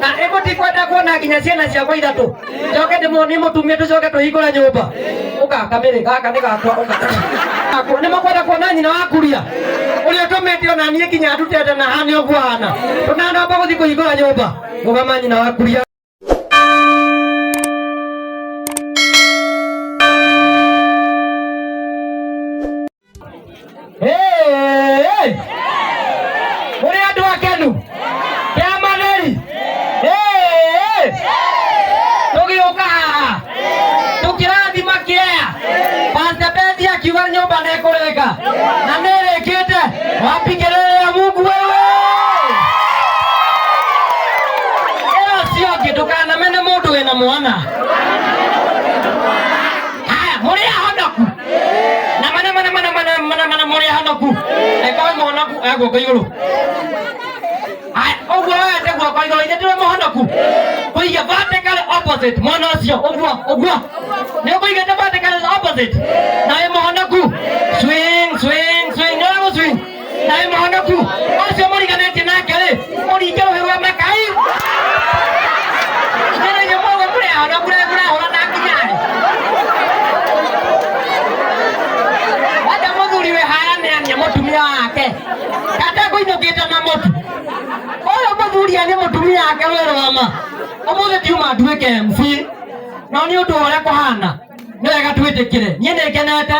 na ego tikwenda kuona kinya ciana ciakwa ithatu njoke ndimoni mutumia tucoke tuhingũre nyũmba uka kamere gaka nĩ gakwa uka nĩ makwenda kuona nyina wa kuria ũrĩa ũtũmĩte ona niĩ kinya ndutete na hane ũguo hana tũnanamba gũthiĩ kũhingũra nyũmba rũgama nyina wa kuria. Muri andu akenu kiamaneri tugiuka haha tukirathima kiea Pastor Betty akiuga nyumba nĩkũrĩka na nĩrĩkĩte wapigĩrĩria Mungu wewe ĩyo ciongi ndũkanamene mũndũ wĩna mwana. Haya muri ahonoku na mana muri ahonoku ekawe mũhonoku guoko igũrũ. Ũguo wete guoko igũrũ ithe ndĩrĩ mũhonoku kũiga vertical opposite mwana ũcio ũguo nĩ ũkũigĩte vertical opposite na wĩ mũhonoku swing nĩũrĩa gũswing na wĩ mũhonoku ũcio mũriganĩtie nake-rĩ mũringe rũhĩ rwa Makai nĩrĩiyo mũguo mũrĩ ahonoku mũrahũra na nginyarĩ waja mũthuri wĩ hara nĩania mũtumia wake katekũinũkĩte na mũtu ũyũ mũthuri nĩ mũtumia wake wĩrwama ũmũthĩ tiuma nduĩke MC no nĩ ũndũ ũrĩa kũhana nĩ wega twĩtĩkĩre niĩ nĩngenete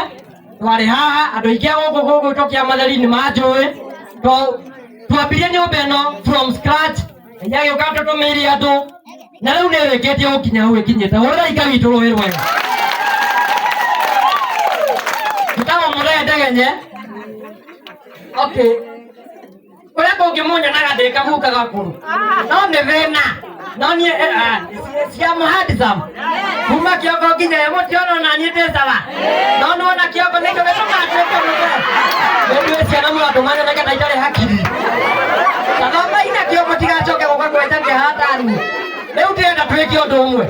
twarĩ haha andũ aingĩ gũkũ tũkia matheri nĩ manjũĩ twambirie nyũmba ĩno from scratch yagĩũka tũtũmĩire andũ na rĩu nĩrĩkĩtie gũkinya hau ĩkinyĩte hũrĩra Ngai witũ rũhĩ rwega mũtagwo mũrendegenye okay ũrĩa kũngĩmũnyonaga ndĩ kaguka gakũrũ no nĩ thĩna no niĩ cia mũhandisam kuma kĩongo nginya mũtiono na niĩ ndĩ sawa no nona kĩongo nĩkĩo gĩtũmatuĩke mũthee nĩnduĩ ciana mũratũmanya nĩgetha itarĩ hakiri tathoma-ina kĩongo tigacoke gũka kwenja kĩhataru rĩu ndĩrenda twĩke ũndũ ũmwe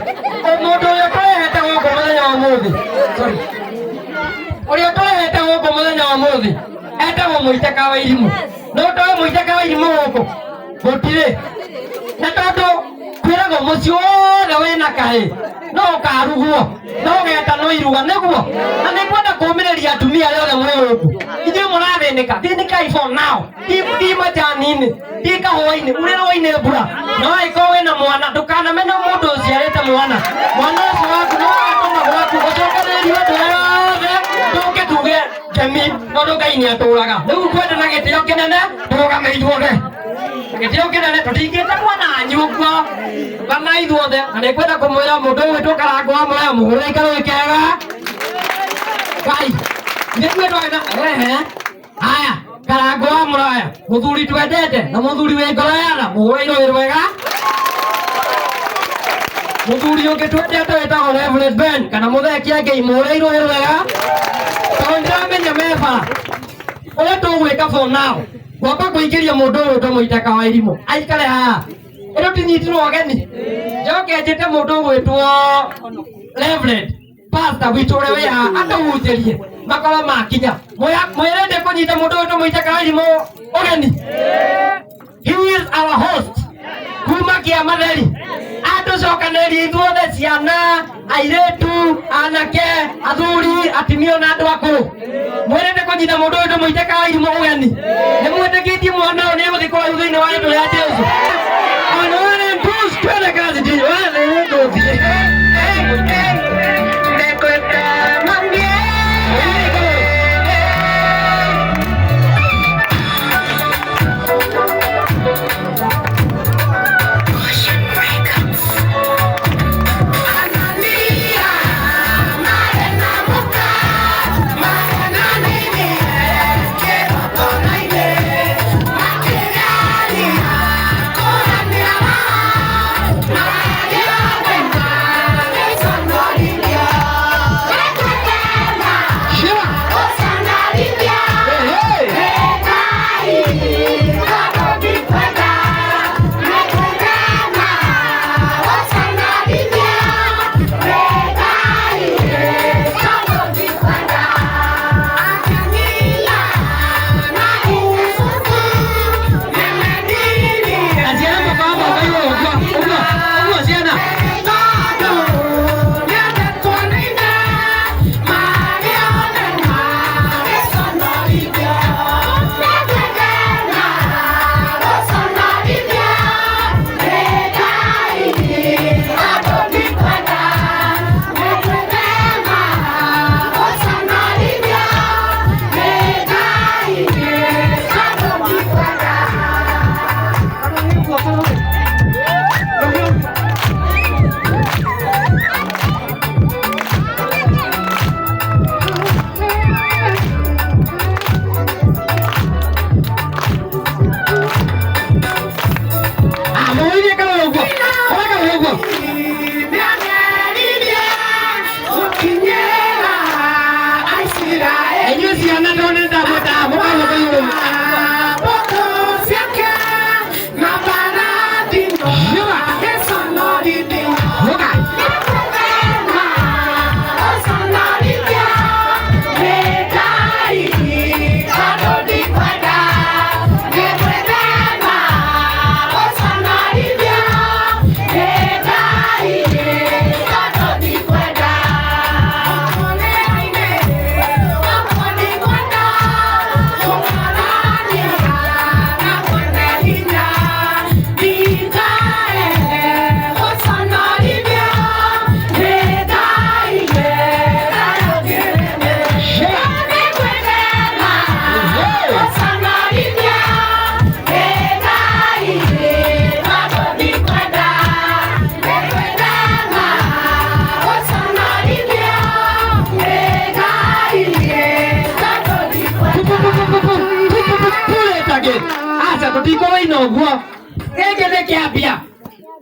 mũndũ ũrĩa tũrehete gũkũ mũthenya wa ũmũthĩ ũrĩa tũrehete gũkũ mũthenya wa ũmũthĩ etagwo Mũitĩka wa Irimũ no tũĩ Mũitĩka wa Irimũ gũkũ gũtirĩ na tondũ kwĩragwo mũciĩ wothe wĩna kahĩ no ũkarugwo no ũgeta no iruga nĩguo na nĩkwenda kũũmĩrĩria atumia arĩa othe mũrĩ gũkũ ithuĩ mũrathĩnĩka thĩnĩkai for now ti majaninĩ ti kahũa-inĩ urĩrwo-inĩ mbura no angĩkorwo wĩna mwana ndũkanamene mũndũ ũciarĩte mwana ũcio waku no agatũma gwaku ũcokanĩrĩrio andũ yothe tũke tuge Kemi tondũ Ngai nĩatũraga rĩu kwenda na gĩtĩo kĩnene tũrũgame ithuothe gĩtĩo kĩnene tũtingĩte mwana nyũngua kana ithuothe na nĩkwenda kũmwĩra mũndũ ũyũ wĩtwo Karangũ wa Mũraya mũhũre ikarũĩ kega Ngai nĩguo twenda haya Karangũ wa Mũraya mũthuri twendete na mũthuri wĩ ngoro yana mũhũre irũĩ rwega mũthuri ũngĩ twendete wĩtagwo Reverend Ben kana mũthekia Ngai mũhũre irũĩ rwega tondũ nĩramenya meba ũrĩa tũgwĩka for now gwamba kũingĩria mũndũ ũyũ wĩtwo Mũitĩka wa Irimũ aikare haha ĩno tinyitirwo ũgeni njoke njĩte mũndũ ũgwĩtwo Reverend Pastor witũ ũrĩa wĩ haha atũhunjĩrie makorwo makinya mwĩre ndĩkũnyita mũndũ wĩtwo Mũitĩka wa Irimũ ũgeni. He is our host kuma Kĩamatheri atũcokanĩrie ithuothe ciana airĩtu anake athuri atimio na andũ akũrũ mwĩre ndĩkũnyita mũndũ wĩtwo Mũitĩka wa Irimũ ũgeni nĩ mwĩtĩkĩtie mwana ũyũ nĩegũthiĩ kũraihu thĩinĩ wa rĩtwa rĩa Jesũ ona wale mpuzi twende kazi ndio wale ndio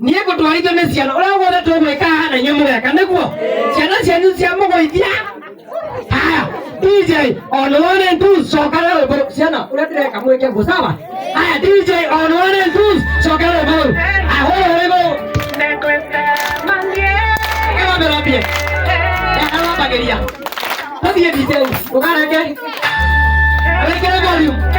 niä gå twarithio nä ciana å rä a guothe tå gwä ka hana inyuä må geka nä guo ciana cianyu cia må goithia haya DJ on one and two coka rä mbå ciana å rä a ndä reka mwä ke ngå sawa haya DJ on one and two coka rä mbå ahå rä mbå ä wambä wambagä ria tathiä DJ å kareke rekere volume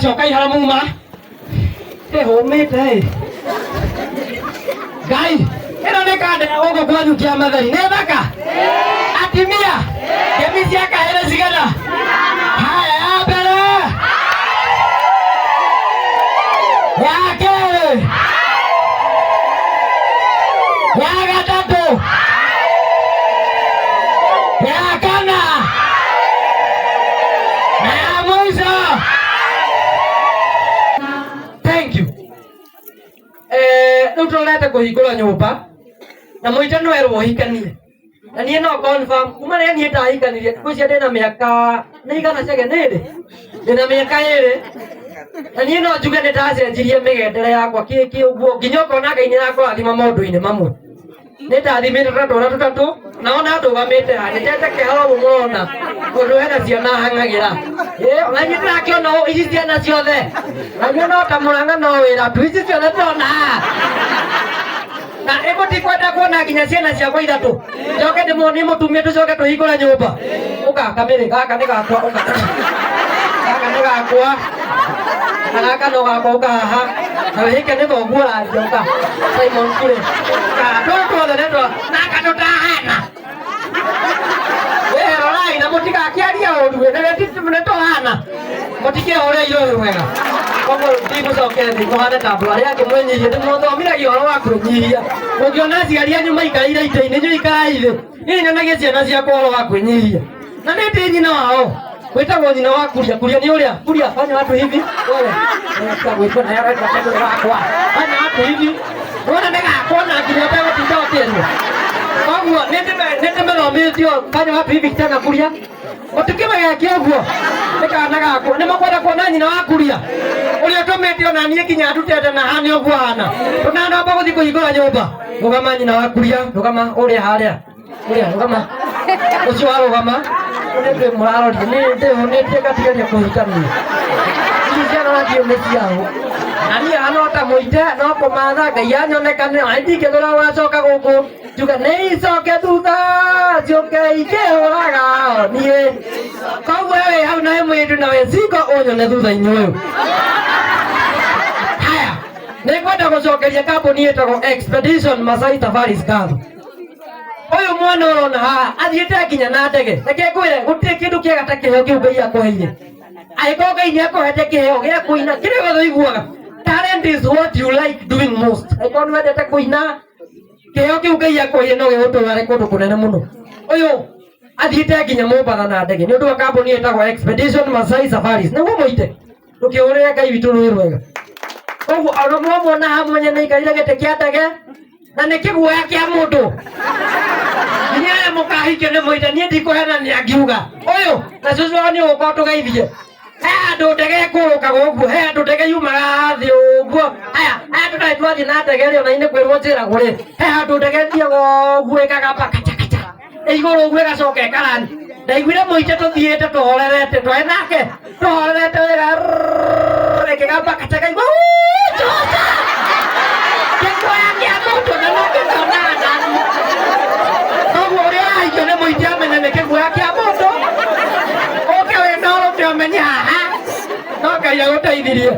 coka ihara muma homete Ngai ĩno nĩ kande gũkũ kwanyu kĩa mathari nĩ thaka atimia ngemi cia kahĩrĩ cigana haya ya mbere ya kerĩ ya gatatũ ya kana na ya mũico. Rĩu tũrorete kũhingũra nyũmba na mũite no erwo hikanie na niĩ no confirm kuma rĩrĩa niĩ ndahikanirie thikũ icio ndĩna mĩaka nĩ igana cege nĩrĩ ndĩna mĩaka ĩrĩ na niĩ no njuge nĩ ndacenjirie mĩgendere yakwa kĩkĩ ũguo nginya ũkona Ngai nĩ arakũrathima maũndũ-inĩ mamwe nĩ ndathimĩte ta twana tũtatũ na ona ndũgamĩte haha nĩtete kĩharo mũrona ũndũ hena ciana hang'agĩra ona niĩ ndĩrakĩona ici ciana ciothe na niĩ no ta mũrang'a no wĩra tu ici ciothe tona na ĩgũtikwenda kuona nginya ciana ciakwa ithatũ njoke ndĩmonie mũtumia tũcoke tũhingũre nyũmba ũka kamĩrĩ gaka nĩ gakwa gaka nĩ gakwa na gaka no gakwa ũka haha na wĩhĩke nĩ thoguo ũranjia ũka Simon kũrĩ tũtũothe nĩtwa naka tũtahana rorai na mũtigakĩaria ũru nĩ tũhana mũtikĩhũrĩa irũĩ wega koguo ndigũcoke thĩ mũhane ta andũ arĩa angĩ mwĩnyihie ndĩmũthomiragia ũhoro wa kwĩnyihia ũngĩona aciari anyu maikarĩire itĩ-inĩ inyuĩ ikarai thĩ niĩ nyonagia ciana ciakwa ũhoro wa kwĩnyihia na nĩ ndĩ nyina wao gwĩtagwo nyina wa Kuria. Kuria nĩ ũrĩa Kuria fanya watu hivi gwĩtwo na yareka tendo gakwa fanya watu hivi wona nĩ gakwa na nginya ũtegũtinda ũkĩerio koguo nĩ ndĩmĩthomithio fanya watu hivi tena Kuria mũtikĩmageke ũguo nĩ kana gakwa nĩ mũkwenda kuona nyina wa Kuria ũrĩa ũtũmĩte ona niĩ nginya ndutete na hana ũguo hana tũnanamba gũthiĩ kũhingũra nyũmba rũgama nyina wa Kuria rũgama ũrĩa harĩa ũrĩa rũgama ũcio warũgama nĩ mũraroria nĩ ndĩhũnĩtie ngatigaria kũhikania ici ciana nacio nĩ ciao na niĩ hana ta mũite no kũmatha Ngai anyonekane ndingĩthũra wacoka gũkũ njuga nĩ icoke thutha ciũke ikĩhũraga niĩ koguo wĩ hau nawe mwĩndu nawe cingo ũnyone thutha-inĩ ũyũ haya nĩ ngwenda gũcokeria kambũni ĩtagwo Expedition Masai Safaris ngatho ũyũ mwana ũrona haha athiĩte nginya na ndege reke ngwĩre gũtirĩ kĩndũ kĩega ta kĩheo kĩu Ngai akũheire angĩkorwo Ngai nĩ akũhete kĩheo gĩa kũina kĩrĩa gĩothe ũiguaga talent is what you like doing most angĩkorwo nĩ wendete kũina kĩheo kĩu Ngai akũheire no gĩgũtware kũndũ kũnene mũno ũyũ athiĩte nginya Mombatha na ndege nĩ ũndũ wa kambũni ĩtagwo Expedition Masai Safaris nĩguo mũite ndũkĩhũrĩre Ngai witũ rũĩ rwega koguo ona mwamwona hamwe nĩ aikarire gĩtĩ kĩa ndege na nĩ kĩguoya kĩa mũndũ mũkahikio nĩ mũita niĩ ndikũhenania ngiuga ũyũ na cũcũ wao nĩ ũgũkorwo tũgeithie he andũ ndege ĩkũrũkaga ũguo he andũ ndege yumaga thĩ ũguo aya tũtarĩ twathiĩ na ndege rĩ ona-inĩ kwĩrwo njĩragwo rĩ he handũ ndege thiaga ũguo ĩkagamba kachakacha igũrũ ũguo ĩgacoka ĩkarani ndaiguire mũite tũthiĩte tũhorerete twaĩ nake tũhorerete wĩra ĩkĩgamba kachakaigua choca kĩkuoya kĩa mũndũ na no gĩkonaga nani koguo ũrĩa ahikio nĩ mũite amenya nĩ kĩguoya kĩa mũndũ ũke wĩna ũrũke ũmenye haha no Ngai agũteithirie